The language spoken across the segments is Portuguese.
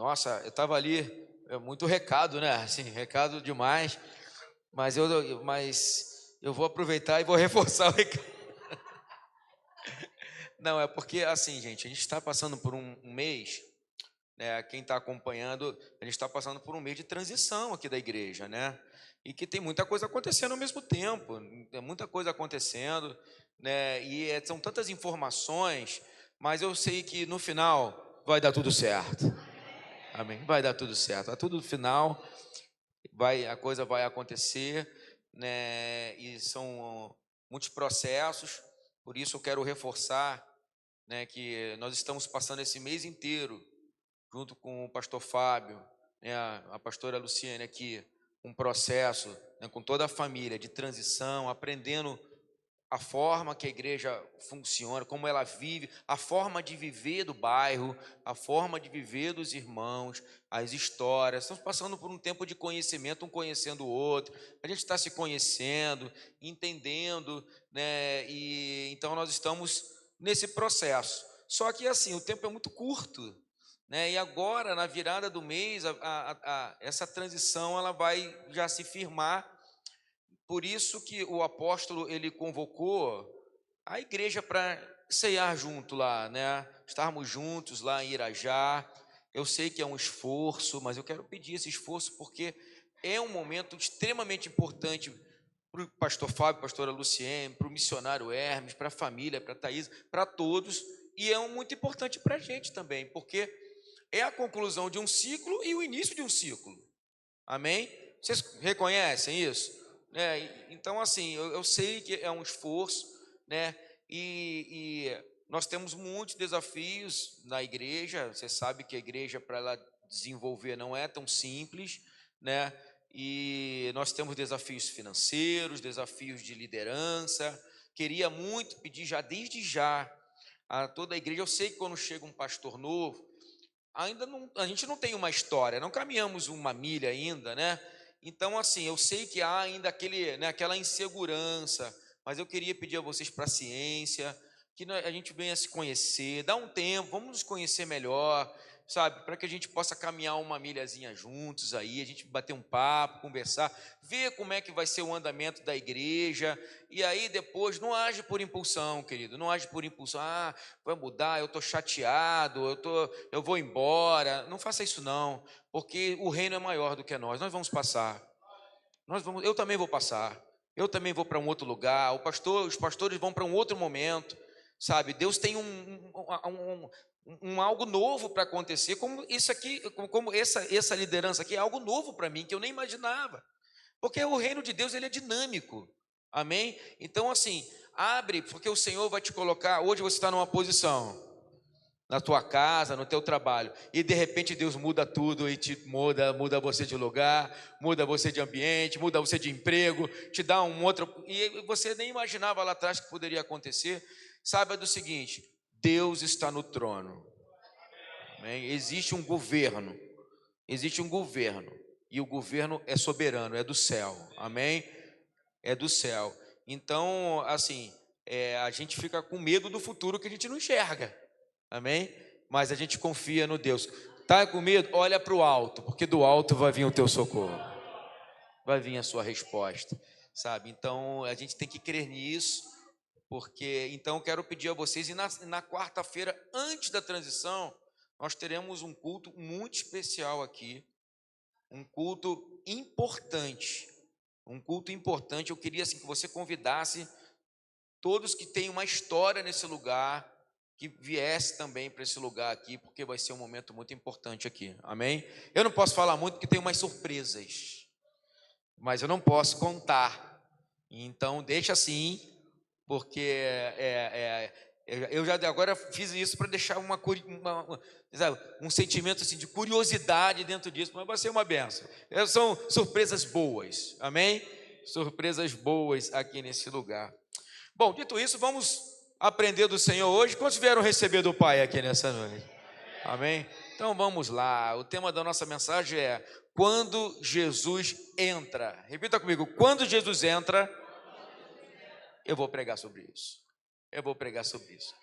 Nossa, eu estava ali, muito recado, né? Assim, recado demais, mas eu vou aproveitar e vou reforçar o recado. Não, é porque, assim, gente, a gente está passando por um mês, né? Quem está acompanhando, a gente está passando por um mês de transição aqui da igreja, né? E que tem muita coisa acontecendo ao mesmo tempo, tem muita coisa acontecendo, né? E são tantas informações, mas eu sei que no final vai dar tudo certo. Amém. Vai dar tudo certo. A tudo no final a coisa vai acontecer, né? E são muitos processos. Por isso eu quero reforçar, né, que nós estamos passando esse mês inteiro junto com o pastor Fábio, né, a pastora Luciane aqui, um processo, né, com toda a família de transição, aprendendo a forma que a igreja funciona, como ela vive, a forma de viver do bairro, a forma de viver dos irmãos, as histórias. Estamos passando por um tempo de conhecimento, um conhecendo o outro. A gente está se conhecendo, entendendo, né? E então nós estamos nesse processo. Só que assim, o tempo é muito curto, né? E agora, na virada do mês, essa transição ela vai já se firmar. Por isso que o apóstolo ele convocou a igreja para ceiar junto lá, né? Estarmos juntos lá em Irajá. Eu sei que é um esforço, mas eu quero pedir esse esforço porque é um momento extremamente importante para o pastor Fábio, pastora Luciene, para o missionário Hermes, para a família, para a Thaís, para todos, e é muito importante para a gente também, porque é a conclusão de um ciclo e o início de um ciclo. Amém? Vocês reconhecem isso? Então, assim, eu sei que é um esforço, né? E nós temos muitos desafios na igreja. Você sabe que a igreja, para ela desenvolver, não é tão simples, né? E nós temos desafios financeiros, desafios de liderança. Queria muito pedir já, desde já, a toda a igreja. Eu sei que quando chega um pastor novo, ainda não, a gente não tem uma história, não caminhamos uma milha ainda, né? Então, assim, eu sei que há ainda aquela insegurança, mas eu queria pedir a vocês paciência, que a gente venha se conhecer, dá um tempo, vamos nos conhecer melhor, sabe? Para que a gente possa caminhar uma milhazinha juntos aí, a gente bater um papo, conversar, ver como é que vai ser o andamento da igreja, e aí depois não age por impulsão, querido, não age por impulsão, vai mudar, eu estou chateado, eu vou embora. Não faça isso não, porque o reino é maior do que nós vamos passar. Eu também vou passar. Eu também vou para um outro lugar. Os pastores vão para um outro momento, sabe? Deus tem um algo novo para acontecer, como isso aqui, como essa liderança aqui é algo novo para mim que eu nem imaginava. Porque o reino de Deus ele é dinâmico. Amém? Então assim, abre, porque o Senhor vai te colocar. Hoje você está numa posição na tua casa, no teu trabalho, e de repente Deus muda tudo e te muda você de lugar, muda você de ambiente, muda você de emprego, te dá um outro, e você nem imaginava lá atrás que poderia acontecer. Saiba do seguinte: Deus está no trono. Amém? Existe um governo, e o governo é soberano, é do céu. Amém? É do céu. Então, assim, a gente fica com medo do futuro que a gente não enxerga. Amém? Mas a gente confia no Deus. Tá com medo? Olha para o alto, porque do alto vai vir o teu socorro. Vai vir a sua resposta, sabe? Então, a gente tem que crer nisso, porque então eu quero pedir a vocês, e na quarta-feira, antes da transição, nós teremos um culto muito especial aqui, um culto importante. Um culto importante. Eu queria assim que você convidasse todos que têm uma história nesse lugar, que viesse também para esse lugar aqui, porque vai ser um momento muito importante aqui. Amém? Eu não posso falar muito porque tem umas surpresas, mas eu não posso contar. Então deixa assim, porque eu já agora fiz isso para deixar sabe, um sentimento assim de curiosidade dentro disso, mas vai ser uma benção. São surpresas boas. Amém? Surpresas boas aqui nesse lugar. Bom, dito isso, vamos aprender do Senhor hoje. Quantos vieram receber do Pai aqui nessa noite? Amém? Então vamos lá. O tema da nossa mensagem é: quando Jesus entra. Repita comigo: quando Jesus entra, eu vou pregar sobre isso. Eu vou pregar sobre isso.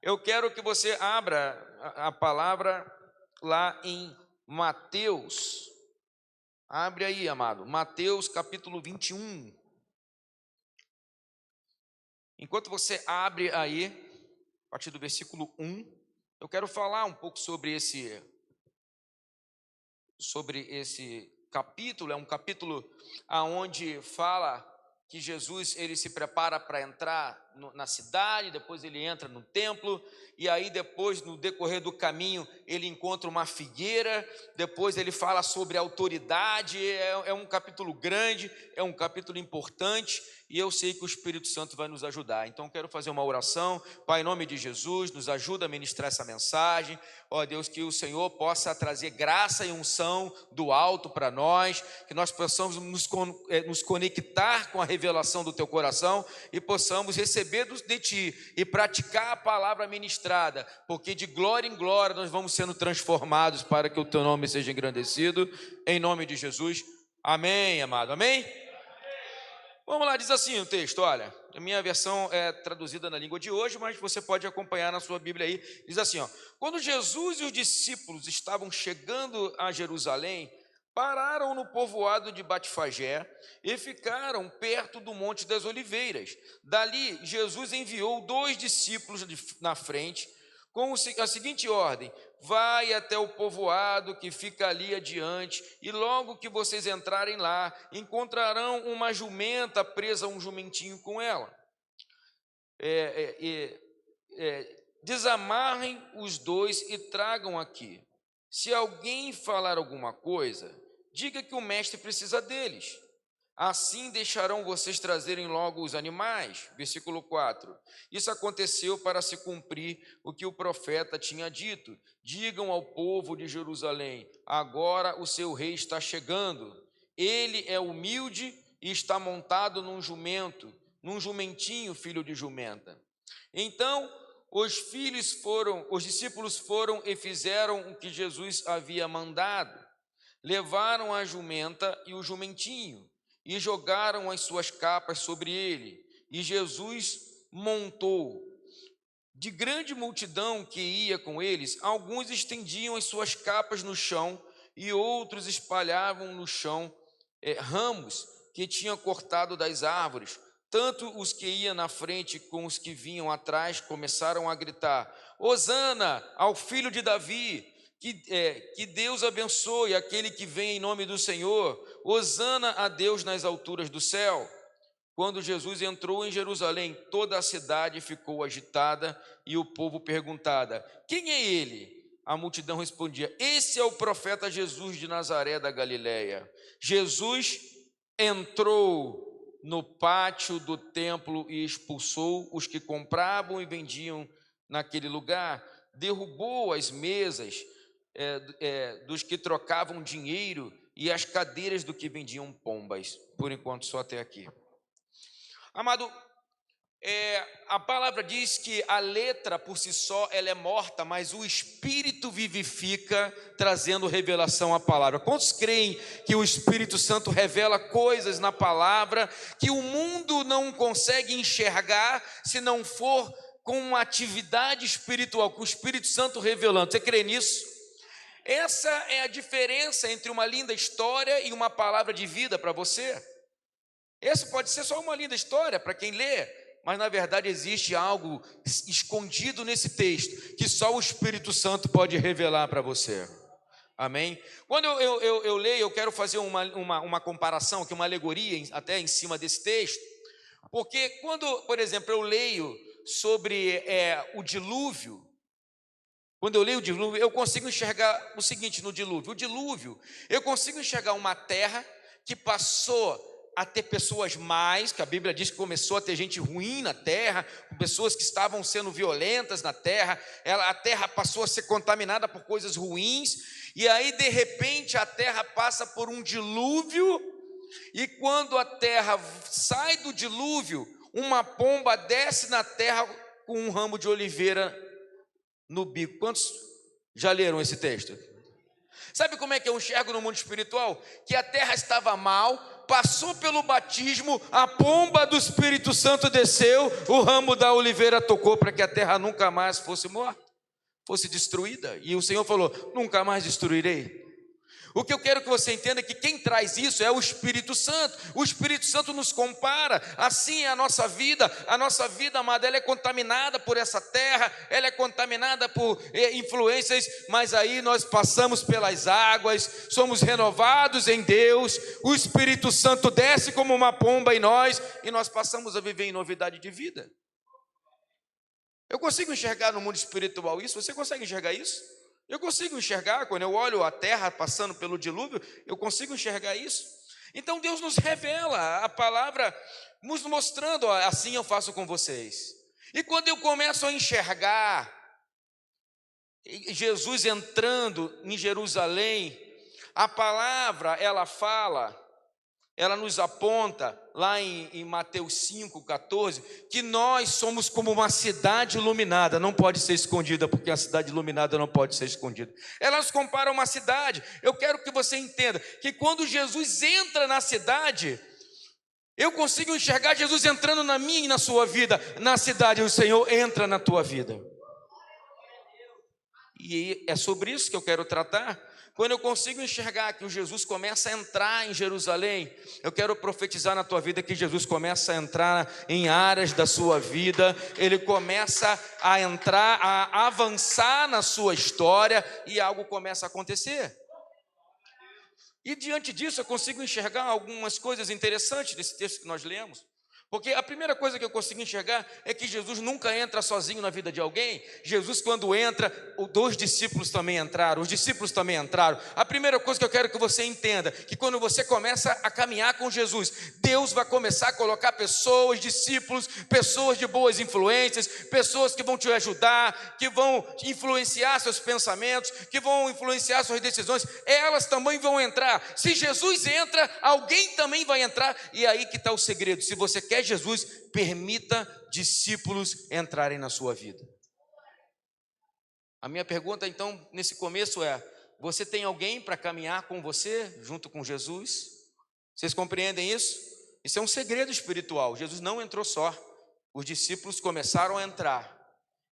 Eu quero que você abra a palavra lá em Mateus, abre aí, amado, Mateus capítulo 21. Enquanto você abre aí, a partir do versículo 1, eu quero falar um pouco sobre esse capítulo. É um capítulo aonde fala que Jesus ele se prepara para entrar na cidade, depois ele entra no templo, e aí depois, no decorrer do caminho, ele encontra uma figueira, depois ele fala sobre autoridade. É um capítulo grande, é um capítulo importante, e eu sei que o Espírito Santo vai nos ajudar. Então quero fazer uma oração. Pai, em nome de Jesus, nos ajuda a ministrar essa mensagem. Ó Deus, que o Senhor possa trazer graça e unção do alto para nós, que nós possamos nos conectar com a revelação do teu coração e possamos receber de ti e praticar a palavra ministrada, porque de glória em glória nós vamos sendo transformados para que o teu nome seja engrandecido, em nome de Jesus, amém, amado, amém? Vamos lá, diz assim o texto, olha, a minha versão é traduzida na língua de hoje, mas você pode acompanhar na sua Bíblia aí. Diz assim, ó: quando Jesus e os discípulos estavam chegando a Jerusalém, pararam no povoado de Batfagé e ficaram perto do Monte das Oliveiras. Dali, Jesus enviou 2 discípulos na frente, com a seguinte ordem: vai até o povoado que fica ali adiante, e logo que vocês entrarem lá, encontrarão uma jumenta presa a um jumentinho com ela. Desamarrem os 2 e tragam aqui. Se alguém falar alguma coisa, diga que o mestre precisa deles. Assim deixarão vocês trazerem logo os animais. Versículo 4. Isso aconteceu para se cumprir o que o profeta tinha dito: digam ao povo de Jerusalém, agora o seu rei está chegando. Ele é humilde e está montado num jumentinho, filho de jumenta. Então os discípulos foram e fizeram o que Jesus havia mandado. Levaram a jumenta e o jumentinho e jogaram as suas capas sobre ele, e Jesus montou. De grande multidão que ia com eles, alguns estendiam as suas capas no chão e outros espalhavam no chão ramos que tinham cortado das árvores. Tanto os que iam na frente como os que vinham atrás começaram a gritar: Hosana ao filho de Davi! Que Deus abençoe aquele que vem em nome do Senhor. Hosana a Deus nas alturas do céu. Quando Jesus entrou em Jerusalém, toda a cidade ficou agitada e o povo perguntava: quem é ele? A multidão respondia: esse é o profeta Jesus de Nazaré da Galileia. Jesus entrou no pátio do templo e expulsou os que compravam e vendiam naquele lugar, derrubou as mesas dos que trocavam dinheiro e as cadeiras do que vendiam pombas. Por enquanto, só até aqui. Amado, a palavra diz que a letra por si só ela é morta, mas o Espírito vivifica, trazendo revelação à palavra. Quantos creem que o Espírito Santo revela coisas na palavra que o mundo não consegue enxergar se não for com uma atividade espiritual, com o Espírito Santo revelando? Você crê nisso? Essa é a diferença entre uma linda história e uma palavra de vida para você. Essa pode ser só uma linda história para quem lê, mas na verdade existe algo escondido nesse texto que só o Espírito Santo pode revelar para você. Amém? Quando eu leio, eu quero fazer uma comparação, aqui, uma alegoria até em cima desse texto, porque quando, por exemplo, eu leio sobre o dilúvio, quando eu leio o dilúvio, eu consigo enxergar o seguinte no dilúvio. O dilúvio, eu consigo enxergar uma terra que passou a ter pessoas más, que a Bíblia diz que começou a ter gente ruim na terra, pessoas que estavam sendo violentas na terra, a terra passou a ser contaminada por coisas ruins, e aí de repente a terra passa por um dilúvio, e quando a terra sai do dilúvio, uma pomba desce na terra com um ramo de oliveira no bico. Quantos já leram esse texto? Sabe como é que eu enxergo no mundo espiritual? Que a terra estava mal, passou pelo batismo, a pomba do Espírito Santo desceu, o ramo da oliveira tocou para que a terra nunca mais fosse morta, fosse destruída. E o Senhor falou: nunca mais destruirei. O que eu quero que você entenda é que quem traz isso é o Espírito Santo. O Espírito Santo nos compara. Assim é a nossa vida. A nossa vida, amada, ela é contaminada por essa terra, ela é contaminada por influências, mas aí nós passamos pelas águas, somos renovados em Deus, o Espírito Santo desce como uma pomba em nós, e nós passamos a viver em novidade de vida. Eu consigo enxergar no mundo espiritual isso? Você consegue enxergar isso? Eu consigo enxergar, quando eu olho a terra passando pelo dilúvio, eu consigo enxergar isso. Então Deus nos revela a palavra, nos mostrando, ó, assim eu faço com vocês. E quando eu começo a enxergar Jesus entrando em Jerusalém, a palavra, ela fala, ela nos aponta, lá em Mateus 5,14, que nós somos como uma cidade iluminada, não pode ser escondida, porque a cidade iluminada não pode ser escondida. Ela nos compara a uma cidade. Eu quero que você entenda que quando Jesus entra na cidade, eu consigo enxergar Jesus entrando na minha e na sua vida. Na cidade, o Senhor entra na tua vida. E é sobre isso que eu quero tratar. Quando eu consigo enxergar que o Jesus começa a entrar em Jerusalém, eu quero profetizar na tua vida que Jesus começa a entrar em áreas da sua vida, ele começa a entrar, a avançar na sua história e algo começa a acontecer. E diante disso eu consigo enxergar algumas coisas interessantes desse texto que nós lemos. Porque a primeira coisa que eu consigo enxergar é que Jesus nunca entra sozinho na vida de alguém. Jesus, quando entra, os 2 discípulos também entraram, os discípulos também entraram. A primeira coisa que eu quero que você entenda, que quando você começa a caminhar com Jesus, Deus vai começar a colocar pessoas, discípulos, pessoas de boas influências, pessoas que vão te ajudar, que vão influenciar seus pensamentos, que vão influenciar suas decisões, elas também vão entrar. Se Jesus entra, alguém também vai entrar, e aí que está o segredo. Se você quer Jesus, permita discípulos entrarem na sua vida. A minha pergunta então nesse começo é: você tem alguém para caminhar com você junto com Jesus? Vocês compreendem isso? Isso é um segredo espiritual. Jesus não entrou só, os discípulos começaram a entrar.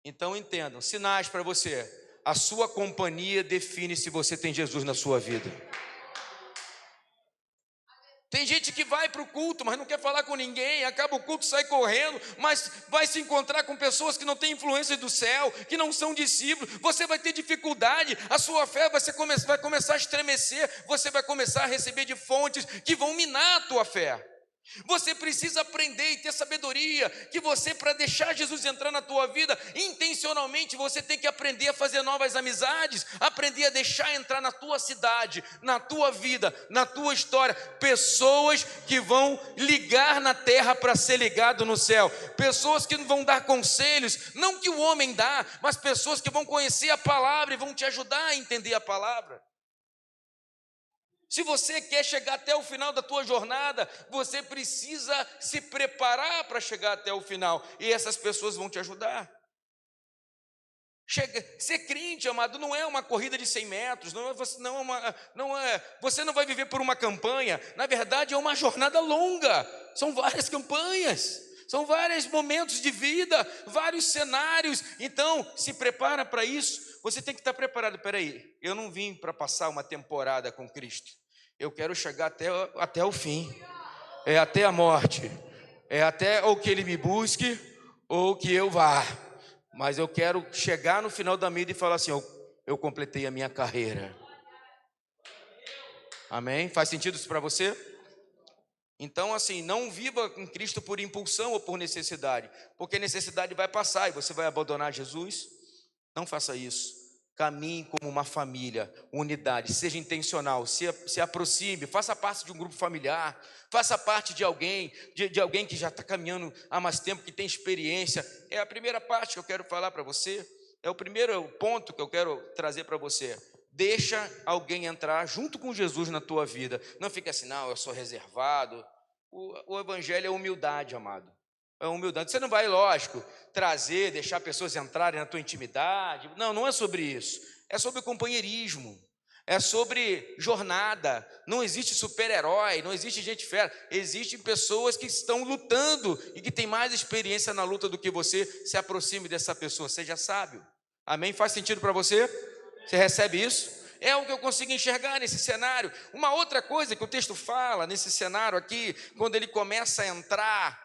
Então entendam, sinais para você: a sua companhia define se você tem Jesus na sua vida. Tem gente que vai para o culto, mas não quer falar com ninguém, acaba o culto, sai correndo, mas vai se encontrar com pessoas que não têm influência do céu, que não são discípulos. Você vai ter dificuldade, a sua fé vai começar a estremecer, você vai começar a receber de fontes que vão minar a tua fé. Você precisa aprender e ter sabedoria, que você, para deixar Jesus entrar na tua vida, intencionalmente você tem que aprender a fazer novas amizades, aprender a deixar entrar na tua cidade, na tua vida, na tua história, pessoas que vão ligar na terra para ser ligado no céu, pessoas que vão dar conselhos, não que o homem dá, mas pessoas que vão conhecer a palavra e vão te ajudar a entender a palavra. Se você quer chegar até o final da tua jornada, você precisa se preparar para chegar até o final. E essas pessoas vão te ajudar. Ser crente, amado, não é uma corrida de 100 metros. Você não vai viver por uma campanha. Na verdade, é uma jornada longa. São várias campanhas. São vários momentos de vida, vários cenários. Então, se prepara para isso. Você tem que estar preparado. Peraí, eu não vim para passar uma temporada com Cristo. Eu quero chegar até o fim. É até a morte. É até ou que Ele me busque ou que eu vá. Mas eu quero chegar no final da vida e falar assim: eu completei a minha carreira. Amém? Faz sentido isso para você? Então, assim, não viva com Cristo por impulsão ou por necessidade, porque necessidade vai passar e você vai abandonar Jesus. Não faça isso. Caminhe como uma família, unidade, seja intencional, se aproxime, faça parte de um grupo familiar, faça parte de alguém, de alguém que já está caminhando há mais tempo, que tem experiência. É a primeira parte que eu quero falar para você, é o primeiro ponto que eu quero trazer para você. Deixa alguém entrar junto com Jesus na tua vida. Não fica assim: não, eu sou reservado. O evangelho é humildade, amado. É humildade. Você não vai, lógico, deixar pessoas entrarem na tua intimidade. Não, não é sobre isso. É sobre companheirismo. É sobre jornada. Não existe super-herói, não existe gente fera. Existem pessoas que estão lutando e que têm mais experiência na luta do que você. Se aproxime dessa pessoa, seja sábio. Amém? Faz sentido para você? Você recebe isso? É o que eu consigo enxergar nesse cenário. Uma outra coisa que o texto fala nesse cenário aqui, quando ele começa a entrar,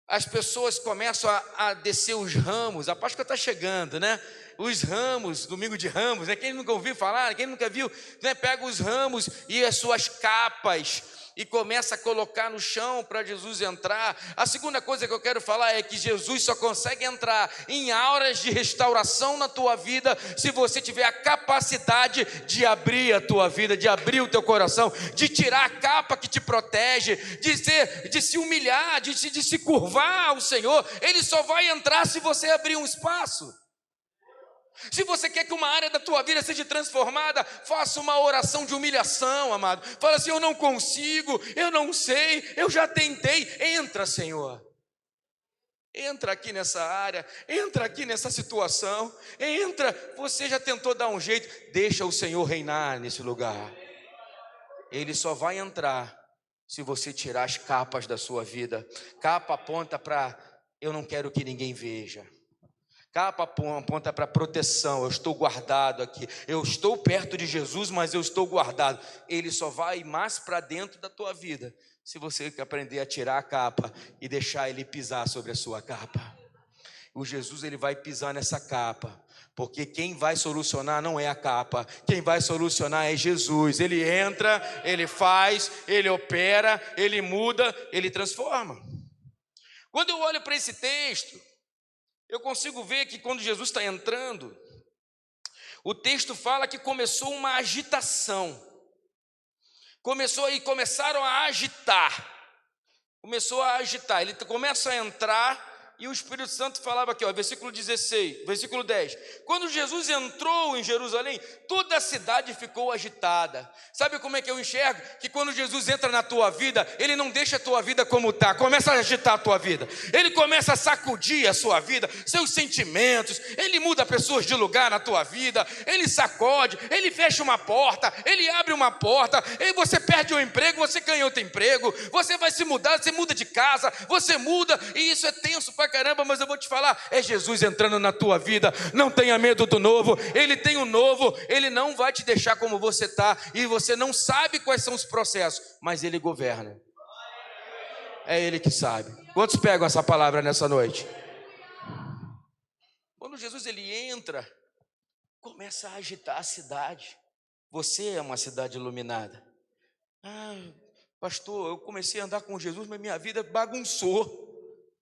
as pessoas começam a descer os ramos. A Páscoa está chegando, né? Os ramos, domingo de ramos, né? Quem nunca ouviu falar, quem nunca viu, né? Pega os ramos e as suas capas e começa a colocar no chão para Jesus entrar. A segunda coisa que eu quero falar é que Jesus só consegue entrar em auras de restauração na tua vida se você tiver a capacidade de abrir a tua vida, de abrir o teu coração, de tirar a capa que te protege, de se humilhar, de se curvar ao Senhor. Ele só vai entrar se você abrir um espaço. Se você quer que uma área da tua vida seja transformada, faça uma oração de humilhação, amado. Fala assim: eu não consigo, eu não sei, eu já tentei. Entra, Senhor. Entra aqui nessa área, entra aqui nessa situação, entra. Você já tentou dar um jeito, deixa o Senhor reinar nesse lugar. Ele só vai entrar se você tirar as capas da sua vida. Capa aponta para: eu não quero que ninguém veja. Capa aponta para proteção. Eu estou guardado aqui. Eu estou perto de Jesus, mas eu estou guardado. Ele só vai mais para dentro da tua vida se você aprender a tirar a capa e deixar ele pisar sobre a sua capa. O Jesus, ele vai pisar nessa capa, porque quem vai solucionar não é a capa, quem vai solucionar é Jesus. Ele entra, ele faz, ele opera, ele muda, ele transforma. Quando eu olho para esse texto, eu consigo ver que quando Jesus está entrando, o texto fala que começou uma agitação. Começaram a agitar. Começou a agitar. Ele começa a entrar e o Espírito Santo falava aqui, ó, versículo 16, versículo 10. Quando Jesus entrou em Jerusalém, toda a cidade ficou agitada. Sabe como é que eu enxergo? Que quando Jesus entra na tua vida, ele não deixa a tua vida como está, começa a agitar a tua vida. Ele começa a sacudir a sua vida, seus sentimentos. Ele muda pessoas de lugar na tua vida. Ele sacode, ele fecha uma porta, ele abre uma porta. E você perde o emprego, você ganha outro emprego. Você vai se mudar, você muda de casa, você muda. E isso é tenso pra caramba, mas eu vou te falar, é Jesus entrando na tua vida. Não tenha medo do novo. Ele tem o novo. Ele não vai te deixar como você está, e você não sabe quais são os processos, mas ele governa. É ele que sabe. Quantos pegam essa palavra nessa noite? Quando Jesus ele entra, começa a agitar a cidade. Você é uma cidade iluminada. Pastor, eu comecei a andar com Jesus, mas minha vida bagunçou.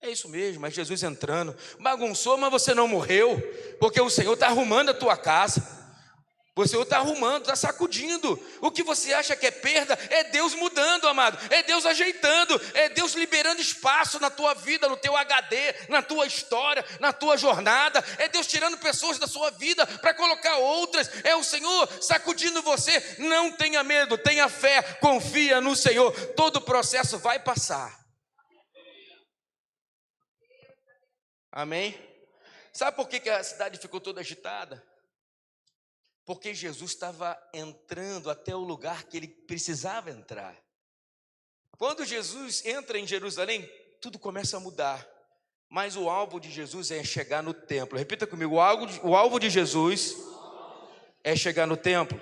É isso mesmo, é Jesus entrando. Bagunçou, mas você não morreu, porque o Senhor está arrumando a tua casa. O Senhor está arrumando, está sacudindo. O que você acha que é perda, é Deus mudando, amado. É Deus ajeitando, é Deus liberando espaço na tua vida, no teu HD, na tua história, na tua jornada. É Deus tirando pessoas da sua vida para colocar outras. É o Senhor sacudindo você. Não tenha medo, tenha fé, confia no Senhor. Todo o processo vai passar. Amém? Sabe por que a cidade ficou toda agitada? Porque Jesus estava entrando até o lugar que ele precisava entrar. Quando Jesus entra em Jerusalém, tudo começa a mudar. Mas o alvo de Jesus é chegar no templo. Repita comigo, o alvo de Jesus é chegar no templo.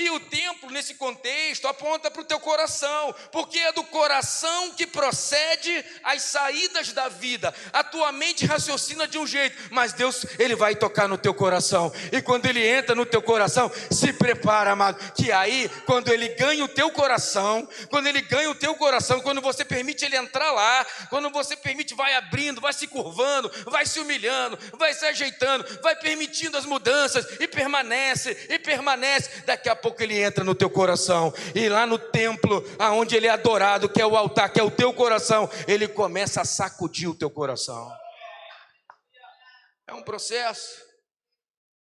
E o templo, nesse contexto, aponta para o teu coração, porque é do coração que procede as saídas da vida. A tua mente raciocina de um jeito, mas Deus, ele vai tocar no teu coração. E quando ele entra no teu coração, se prepara, amado, que aí, quando ele ganha o teu coração, quando você permite ele entrar lá, quando você permite, vai abrindo, vai se curvando, vai se humilhando, vai se ajeitando, vai permitindo as mudanças, e permanece, daqui a pouco ele entra no teu coração, e lá no templo, aonde ele é adorado, que é o altar, que é o teu coração, ele começa a sacudir o teu coração. É um processo.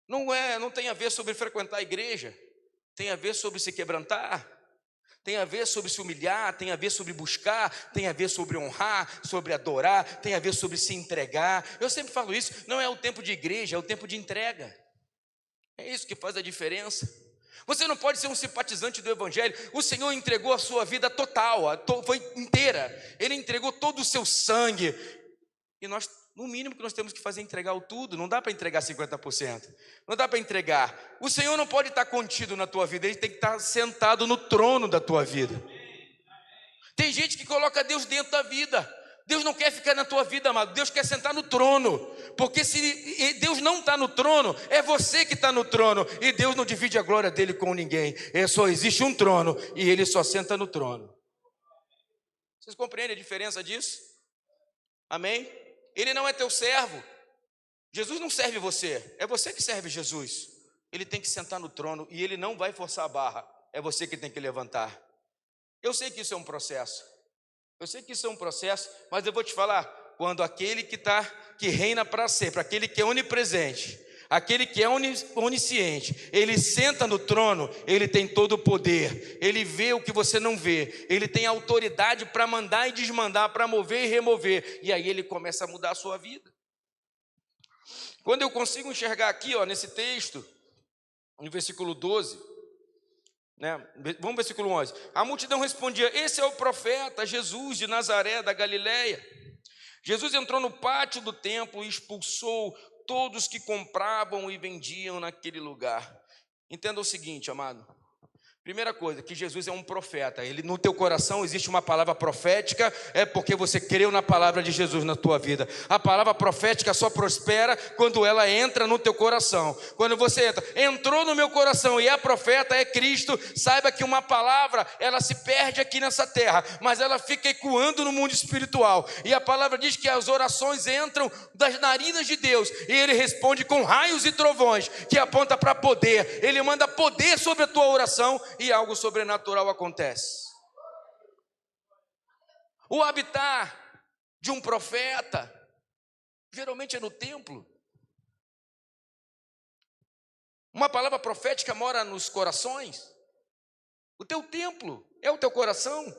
Não tem a ver sobre frequentar a igreja, tem a ver sobre se quebrantar, tem a ver sobre se humilhar, tem a ver sobre buscar, tem a ver sobre honrar, sobre adorar, tem a ver sobre se entregar. Eu sempre falo isso, não é o tempo de igreja, é o tempo de entrega. É isso que faz a diferença. Você não pode ser um simpatizante do evangelho. O Senhor entregou a sua vida total, foi inteira. Ele entregou todo o seu sangue. E nós no mínimo que nós temos que fazer é entregar o tudo. Não dá para entregar 50%. Não dá para entregar. O Senhor não pode estar contido na tua vida. Ele tem que estar sentado no trono da tua vida. Tem gente que coloca Deus dentro da vida. Deus não quer ficar na tua vida, amado. Deus quer sentar no trono. Porque se Deus não está no trono, é você que está no trono. E Deus não divide a glória dele com ninguém. Só existe um trono e ele só senta no trono. Vocês compreendem a diferença disso? Amém? Ele não é teu servo. Jesus não serve você. É você que serve Jesus. Ele tem que sentar no trono e ele não vai forçar a barra. É você que tem que levantar. Eu sei que isso é um processo. Mas eu vou te falar, quando aquele que reina para sempre, aquele que é onipresente, aquele que é onisciente, ele senta no trono, ele tem todo o poder, ele vê o que você não vê, ele tem autoridade para mandar e desmandar, para mover e remover, e aí ele começa a mudar a sua vida. Quando eu consigo enxergar aqui, nesse texto, no versículo 12, vamos ao versículo 11. A multidão respondia: esse é o profeta Jesus de Nazaré da Galileia. Jesus entrou no pátio do templo e expulsou todos que compravam e vendiam naquele lugar. Entenda o seguinte, amado. Primeira coisa, que Jesus é um profeta. No teu coração existe uma palavra profética, é porque você creu na palavra de Jesus na tua vida. A palavra profética só prospera quando ela entra no teu coração. Quando você entrou no meu coração e é profeta, é Cristo, saiba que uma palavra, ela se perde aqui nessa terra, mas ela fica ecoando no mundo espiritual. E a palavra diz que as orações entram das narinas de Deus, e Ele responde com raios e trovões, que aponta para poder. Ele manda poder sobre a tua oração, e algo sobrenatural acontece. O habitar de um profeta geralmente é no templo. Uma palavra profética mora nos corações. O teu templo é o teu coração.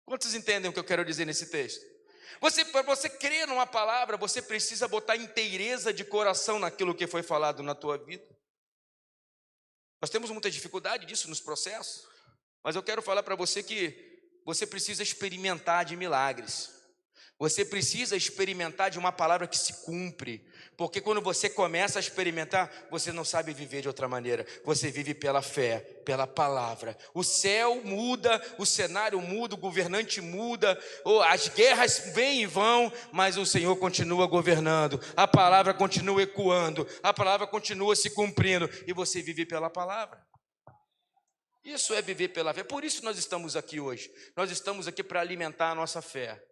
Quantos entendem o que eu quero dizer nesse texto? Para você crer numa palavra, você precisa botar inteireza de coração naquilo que foi falado na tua vida. Nós temos muita dificuldade disso nos processos, mas eu quero falar para você que você precisa experimentar de milagres. Você precisa experimentar de uma palavra que se cumpre, porque quando você começa a experimentar, você não sabe viver de outra maneira. Você vive pela fé, pela palavra. O céu muda, o cenário muda, o governante muda, as guerras vêm e vão, mas o Senhor continua governando. A palavra continua ecoando, a palavra continua se cumprindo, e você vive pela palavra. Isso é viver pela fé. Por isso nós estamos aqui hoje. Nós estamos aqui para alimentar a nossa fé.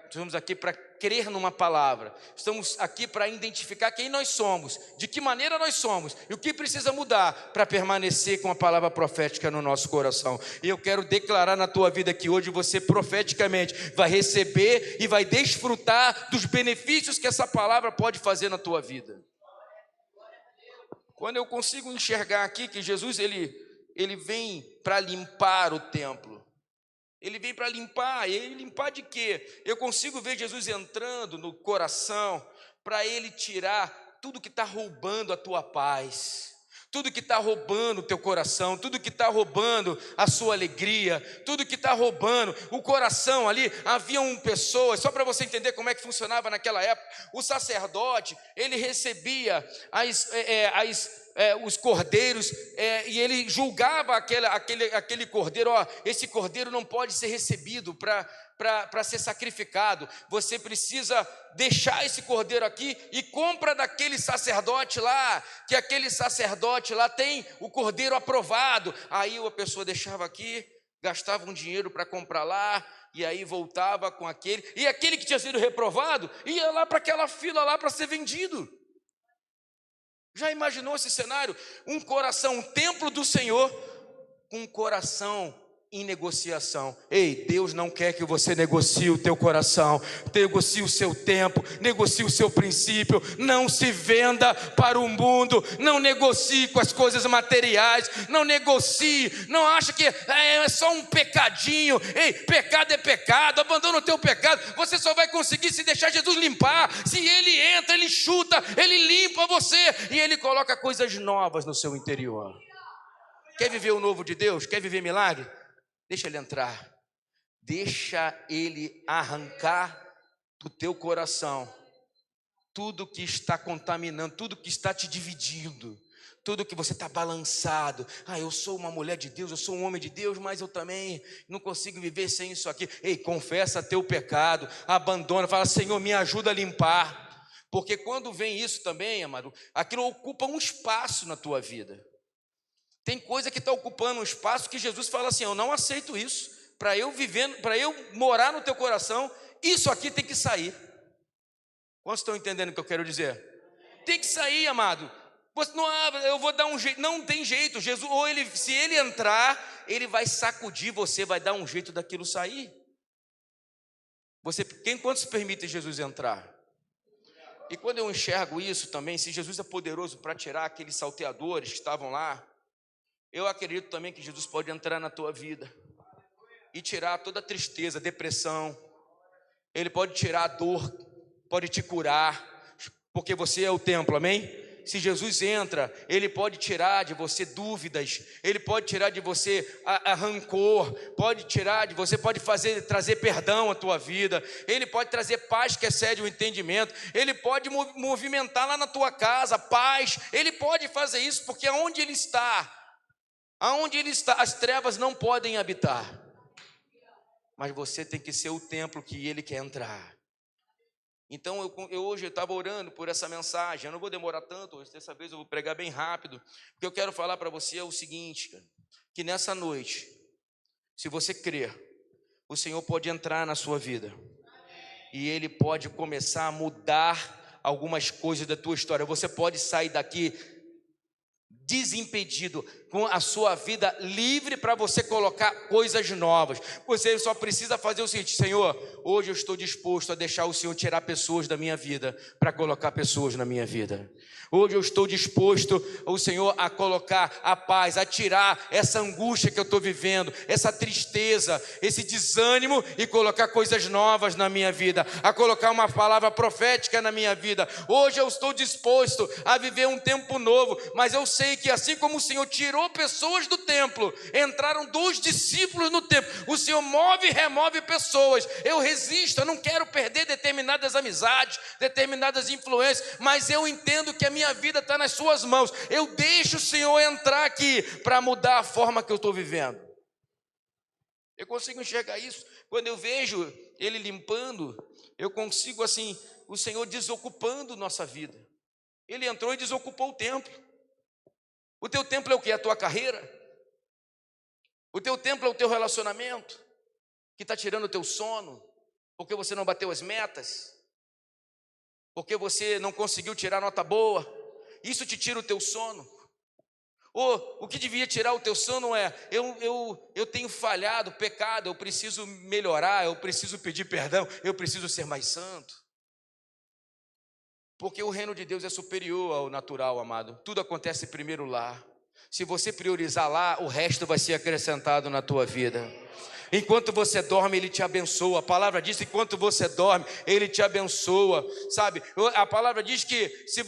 Estamos aqui para crer numa palavra. Estamos aqui para identificar quem nós somos, de que maneira nós somos e o que precisa mudar para permanecer com a palavra profética no nosso coração. E eu quero declarar na tua vida que hoje você profeticamente vai receber e vai desfrutar dos benefícios que essa palavra pode fazer na tua vida. Quando eu consigo enxergar aqui que Jesus ele vem para limpar o templo. Ele vem para limpar, e limpar de quê? Eu consigo ver Jesus entrando no coração para ele tirar tudo que está roubando a tua paz, tudo que está roubando o teu coração, tudo que está roubando a sua alegria, tudo que está roubando o coração ali. Haviam pessoas, só para você entender como é que funcionava naquela época, o sacerdote, ele recebia os cordeiros, e ele julgava aquele cordeiro. Esse cordeiro não pode ser recebido para ser sacrificado. Você precisa deixar esse cordeiro aqui e compra daquele sacerdote lá, que aquele sacerdote lá tem o cordeiro aprovado. Aí a pessoa deixava aqui, gastava um dinheiro para comprar lá, e aí voltava com aquele, e aquele que tinha sido reprovado ia lá para aquela fila lá para ser vendido. Já imaginou esse cenário? Um coração, um templo do Senhor, com um coração em negociação. Ei, Deus não quer que você negocie o teu coração, negocie o seu tempo, negocie o seu princípio. Não se venda para o mundo, não negocie com as coisas materiais, não negocie, não acha que é só um pecadinho. Ei, pecado é pecado, abandona o teu pecado. Você só vai conseguir se deixar Jesus limpar. Se Ele entra, Ele chuta, Ele limpa você, e Ele coloca coisas novas no seu interior. Quer viver o novo de Deus? Quer viver milagre? Deixa Ele entrar, deixa Ele arrancar do teu coração tudo que está contaminando, tudo que está te dividindo, tudo que você está balançado. Eu sou uma mulher de Deus, eu sou um homem de Deus, mas eu também não consigo viver sem isso aqui. Ei, confessa teu pecado, abandona, fala: Senhor, me ajuda a limpar. Porque quando vem isso também, amado, aquilo ocupa um espaço na tua vida. Tem coisa que está ocupando um espaço que Jesus fala assim: eu não aceito isso. Para eu viver, para eu morar no teu coração, isso aqui tem que sair. Quantos estão entendendo o que eu quero dizer? Tem que sair, amado. Você não, eu vou dar um jeito. Não tem jeito. Jesus, ou ele, se ele entrar, ele vai sacudir você, vai dar um jeito daquilo sair. Quantos permitem Jesus entrar? E quando eu enxergo isso também, se Jesus é poderoso para tirar aqueles salteadores que estavam lá, eu acredito também que Jesus pode entrar na tua vida e tirar toda a tristeza, depressão. Ele pode tirar a dor, pode te curar, porque você é o templo, amém? Se Jesus entra, Ele pode tirar de você dúvidas, Ele pode tirar de você a rancor, pode tirar de você, pode trazer perdão à tua vida, Ele pode trazer paz que excede o entendimento, Ele pode movimentar lá na tua casa, paz, Ele pode fazer isso, porque aonde Ele está, as trevas não podem habitar, mas você tem que ser o templo que Ele quer entrar. Então hoje eu estava orando por essa mensagem. Eu não vou demorar tanto, dessa vez eu vou pregar bem rápido. O que eu quero falar para você é o seguinte, cara, que nessa noite, se você crer, o Senhor pode entrar na sua vida e Ele pode começar a mudar algumas coisas da tua história. Você pode sair daqui desimpedido, com a sua vida livre para você colocar coisas novas. Você só precisa fazer o seguinte: Senhor, hoje eu estou disposto a deixar o Senhor tirar pessoas da minha vida para colocar pessoas na minha vida. Hoje eu estou disposto, o Senhor, a colocar a paz, a tirar essa angústia que eu estou vivendo, essa tristeza, esse desânimo, e colocar coisas novas na minha vida, a colocar uma palavra profética na minha vida. Hoje eu estou disposto a viver um tempo novo, mas eu sei que assim como o Senhor tirou pessoas do templo, entraram 2 discípulos no templo, o Senhor move e remove pessoas. Eu resisto, eu não quero perder determinadas amizades, determinadas influências, mas eu entendo que a minha vida está nas suas mãos. Eu deixo o Senhor entrar aqui para mudar a forma que eu estou vivendo. Eu consigo enxergar isso quando eu vejo Ele limpando. Eu consigo assim, o Senhor desocupando nossa vida. Ele entrou e desocupou o templo. O teu templo é o que? A tua carreira? O teu templo é o teu relacionamento, que está tirando o teu sono, porque você não bateu as metas, porque você não conseguiu tirar nota boa. Isso te tira o teu sono. Ou o que devia tirar o teu sono é: eu tenho falhado, pecado, eu preciso melhorar, eu preciso pedir perdão, eu preciso ser mais santo. Porque o reino de Deus é superior ao natural, amado. Tudo acontece primeiro lá. Se você priorizar lá, o resto vai ser acrescentado na tua vida. Enquanto você dorme, Ele te abençoa. A palavra diz que enquanto você dorme, Ele te abençoa, sabe? A palavra diz que se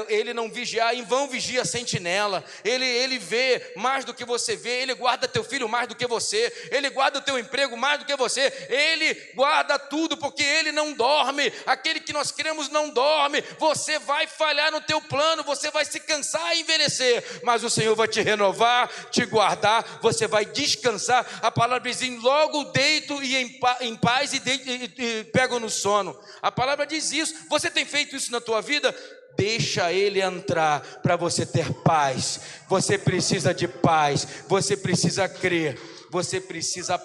Ele não vigiar, em vão vigia a sentinela. Ele vê mais do que você vê. Ele guarda teu filho mais do que você. Ele guarda o teu emprego mais do que você. Ele guarda tudo, porque Ele não dorme. Aquele que nós cremos não dorme. Você vai falhar no teu plano, você vai se cansar e envelhecer, mas o Senhor vai te renovar, te guardar. Você vai descansar. A palavra diz: logo deito e em paz e pego no sono. A palavra diz isso. Você tem feito isso na tua vida? Deixa Ele entrar para você ter paz. Você precisa de paz, você precisa crer, você precisa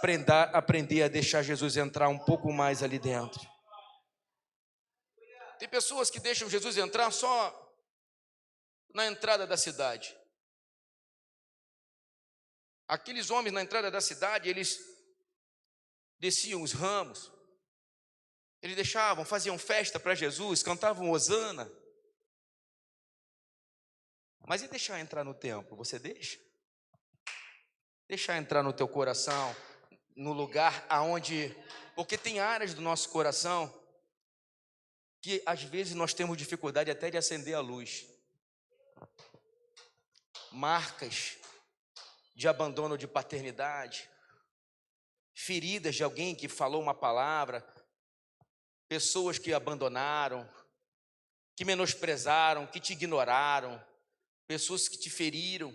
aprender a deixar Jesus entrar um pouco mais ali dentro. Tem pessoas que deixam Jesus entrar só na entrada da cidade. Aqueles homens na entrada da cidade, eles desciam os ramos, eles deixavam, faziam festa para Jesus, cantavam hosana. Mas e deixar entrar no templo? Você deixa? Deixar entrar no teu coração, no lugar aonde... Porque tem áreas do nosso coração que às vezes nós temos dificuldade até de acender a luz. Marcas de abandono de paternidade, feridas de alguém que falou uma palavra, pessoas que abandonaram, que menosprezaram, que te ignoraram, pessoas que te feriram.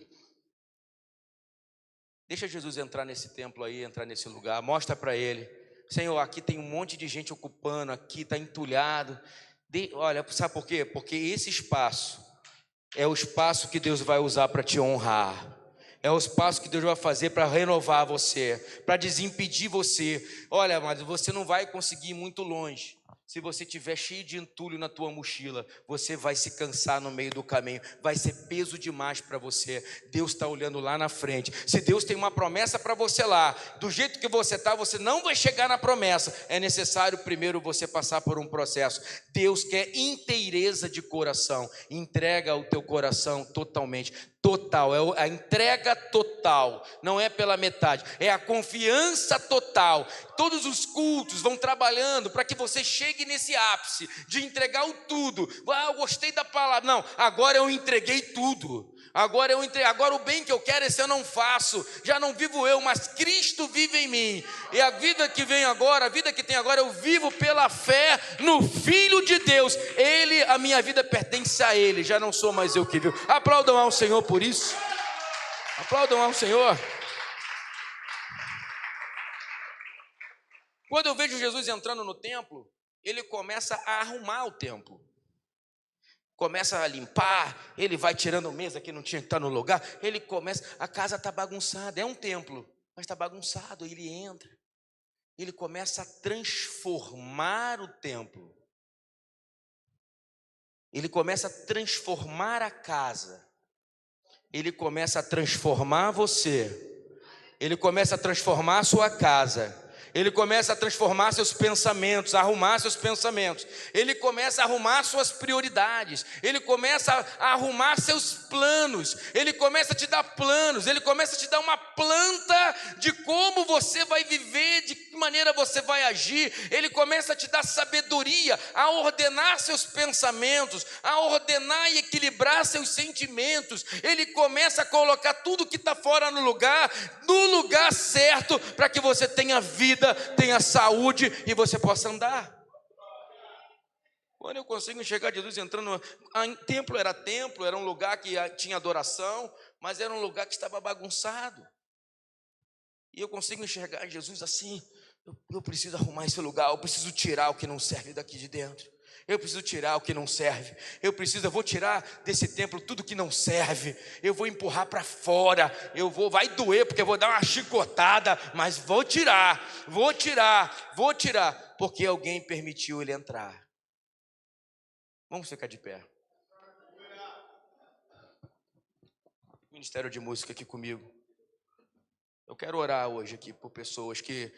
Deixa Jesus entrar nesse templo aí, entrar nesse lugar, mostra para ele: Senhor, aqui tem um monte de gente ocupando, aqui está entulhado. Olha, sabe por quê? Porque esse espaço é o espaço que Deus vai usar para te honrar. É o espaço que Deus vai fazer para renovar você, para desimpedir você. Olha, mas você não vai conseguir ir muito longe. Se você estiver cheio de entulho na tua mochila, você vai se cansar no meio do caminho, vai ser peso demais para você. Deus está olhando lá na frente. Se Deus tem uma promessa para você lá, do jeito que você está, você não vai chegar na promessa. É necessário primeiro você passar por um processo. Deus quer inteireza de coração. Entrega o teu coração totalmente. Total, é a entrega total, não é pela metade, é a confiança total. Todos os cultos vão trabalhando para que você chegue nesse ápice de entregar o tudo. Eu gostei da palavra, não, agora eu entreguei tudo. Agora o bem que eu quero, esse eu não faço. Já não vivo eu, mas Cristo vive em mim. E a vida que vem agora, a vida que tem agora, eu vivo pela fé no Filho de Deus. Ele, a minha vida pertence a Ele. Já não sou mais eu que vivo. Aplaudam ao Senhor por isso. Aplaudam ao Senhor. Quando eu vejo Jesus entrando no templo, ele começa a arrumar o templo. Começa a limpar, ele vai tirando mesa que não tinha que estar no lugar, ele começa, a casa está bagunçada, é um templo, mas está bagunçado, ele entra, ele começa a transformar o templo, ele começa a transformar a casa, ele começa a transformar você, ele começa a transformar a sua casa. Ele começa a transformar seus pensamentos, a arrumar seus pensamentos. Ele começa a arrumar suas prioridades. Ele começa a arrumar seus planos. Ele começa a te dar planos. Ele começa a te dar uma planta de como você vai viver, de que maneira você vai agir. Ele começa a te dar sabedoria, a ordenar seus pensamentos, a ordenar e equilibrar seus sentimentos. Ele começa a colocar tudo que está fora no lugar certo, para que você tenha vida, tenha saúde e você possa andar. Quando eu consigo enxergar Jesus entrando, templo, era um lugar que tinha adoração, mas era um lugar que estava bagunçado. E eu consigo enxergar Jesus assim: eu preciso arrumar esse lugar, eu preciso tirar o que não serve daqui de dentro. Eu preciso tirar o que não serve. Eu vou tirar desse templo tudo que não serve. Eu vou empurrar para fora. Vai doer porque eu vou dar uma chicotada, mas vou tirar, porque alguém permitiu ele entrar. Vamos ficar de pé. Ministério de música aqui comigo. Eu quero orar hoje aqui por pessoas que